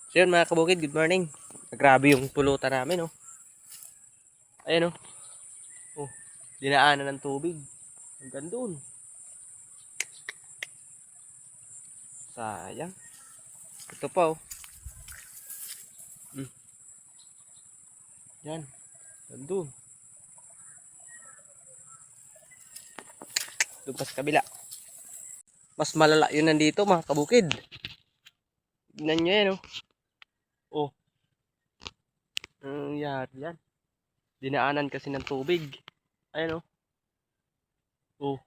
So yun mga kabukid, good morning. Grabe yung pulutan namin, oh. Ayan, oh. Oh, dinaanan ng tubig. Hanggang doon. Sayang. Ito pa, oh. Yan. Hanggang doon. Doon pa sa kabila. Mas malala yun nandito mga kabukid. Tignan nyo yan, oh. Oh. Anong nangyari yan? Dinaanan kasi ng tubig. Ayan, oh. Oh.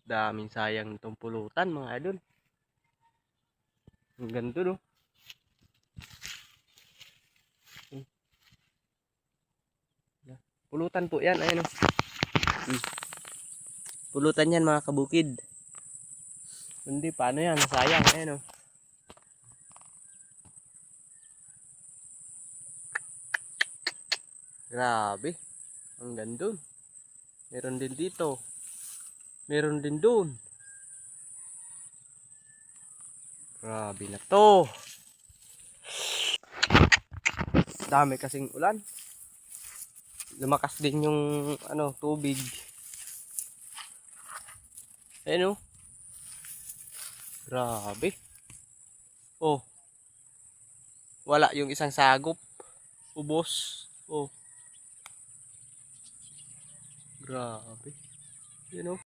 Daming sayang itong pulutan mga idol. Ang ganito, no? Pulutan po yan, ayan, oh. Pulutan yan mga kabukid. Hindi, paano yan? Sayang, ayan, oh. Grabe. Hanggang doon. Meron din dito. Meron din doon. Grabe na to. Dami kasing ulan. Lumakas din yung tubig. Ayan, oh. Grabe. Oh. Wala yung isang sagop. Ubos. Oh. Grabe. You know.